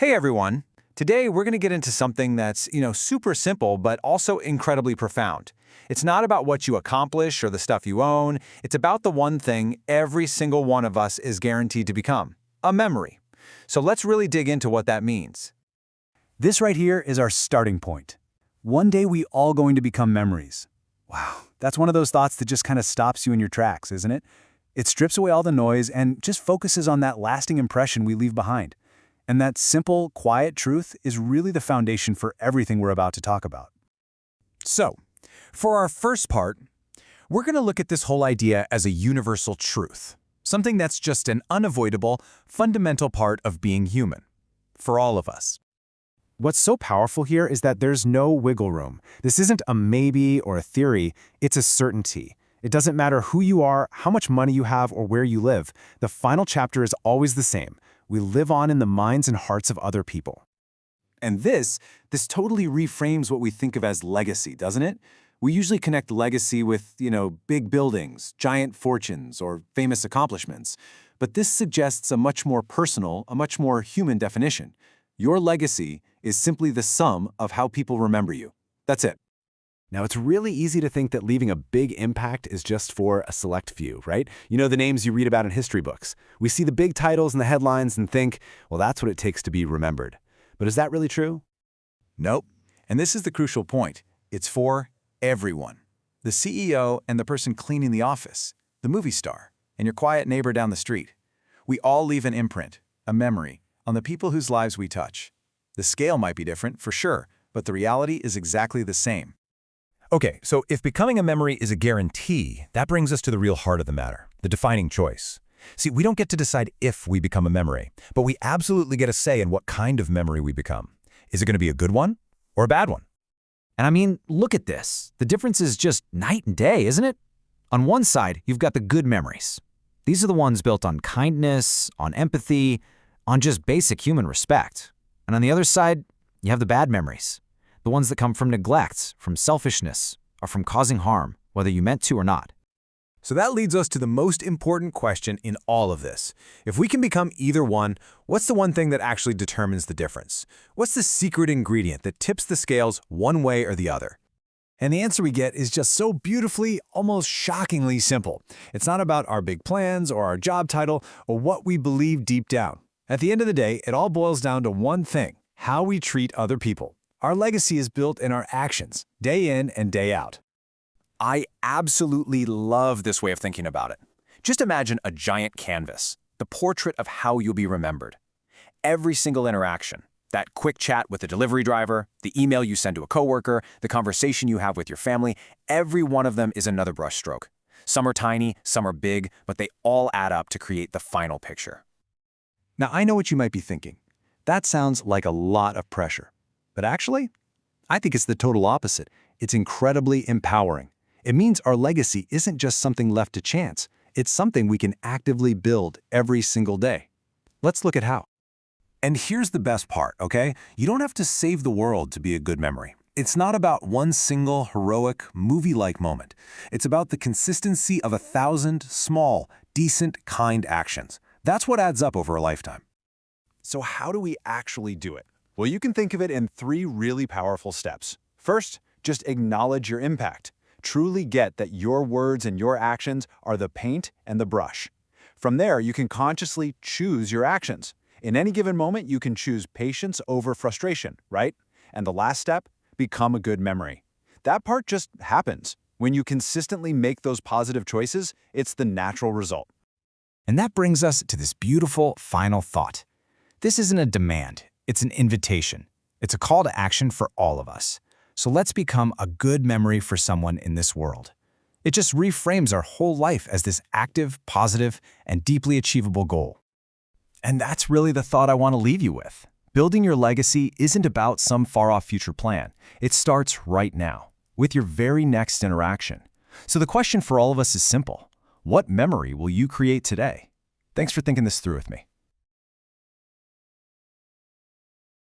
Hey everyone! Today we're going to get into something that's, super simple but also incredibly profound. It's not about what you accomplish or the stuff you own, it's about the one thing every single one of us is guaranteed to become, a memory. So let's really dig into what that means. This right here is our starting point. One day we all going to become memories. Wow, that's one of those thoughts that just kind of stops you in your tracks, isn't it? It strips away all the noise and just focuses on that lasting impression we leave behind. And that simple, quiet truth is really the foundation for everything we're about to talk about. So, for our first part, we're going to look at this whole idea as a universal truth, something that's just an unavoidable, fundamental part of being human, for all of us. What's so powerful here is that there's no wiggle room. This isn't a maybe or a theory, it's a certainty. It doesn't matter who you are, how much money you have, or where you live. The final chapter is always the same. We live on in the minds and hearts of other people. And this totally reframes what we think of as legacy, doesn't it? We usually connect legacy with, big buildings, giant fortunes, or famous accomplishments. But this suggests a much more personal, a much more human definition. Your legacy is simply the sum of how people remember you. That's it. Now, it's really easy to think that leaving a big impact is just for a select few, right? You know the names you read about in history books. We see the big titles and the headlines and think, well, that's what it takes to be remembered. But is that really true? Nope. And this is the crucial point. It's for everyone. The CEO and the person cleaning the office, the movie star, and your quiet neighbor down the street. We all leave an imprint, a memory, on the people whose lives we touch. The scale might be different, for sure, but the reality is exactly the same. Okay, so if becoming a memory is a guarantee, that brings us to the real heart of the matter, the defining choice. See, we don't get to decide if we become a memory, but we absolutely get a say in what kind of memory we become. Is it going to be a good one or a bad one? And I mean, look at this. The difference is just night and day, isn't it? On one side, you've got the good memories. These are the ones built on kindness, on empathy, on just basic human respect. And on the other side, you have the bad memories. The ones that come from neglect, from selfishness, or from causing harm, whether you meant to or not. So that leads us to the most important question in all of this. If we can become either one, what's the one thing that actually determines the difference? What's the secret ingredient that tips the scales one way or the other? And the answer we get is just so beautifully, almost shockingly simple. It's not about our big plans or our job title or what we believe deep down. At the end of the day, it all boils down to one thing: how we treat other people. Our legacy is built in our actions, day in and day out. I absolutely love this way of thinking about it. Just imagine a giant canvas, the portrait of how you'll be remembered. Every single interaction, that quick chat with the delivery driver, the email you send to a coworker, the conversation you have with your family, every one of them is another brushstroke. Some are tiny, some are big, but they all add up to create the final picture. Now, I know what you might be thinking. That sounds like a lot of pressure. But actually, I think it's the total opposite. It's incredibly empowering. It means our legacy isn't just something left to chance. It's something we can actively build every single day. Let's look at how. And here's the best part, okay? You don't have to save the world to be a good memory. It's not about one single heroic, movie-like moment. It's about the consistency of 1,000 small, decent, kind actions. That's what adds up over a lifetime. So how do we actually do it? Well, you can think of it in 3 really powerful steps. First, just acknowledge your impact. Truly get that your words and your actions are the paint and the brush. From there, you can consciously choose your actions. In any given moment, you can choose patience over frustration, right? And the last step, become a good memory. That part just happens. When you consistently make those positive choices, it's the natural result. And that brings us to this beautiful final thought. This isn't a demand. It's an invitation. It's a call to action for all of us. So let's become a good memory for someone in this world. It just reframes our whole life as this active, positive, and deeply achievable goal. And that's really the thought I want to leave you with. Building your legacy isn't about some far-off future plan. It starts right now, with your very next interaction. So the question for all of us is simple. What memory will you create today? Thanks for thinking this through with me.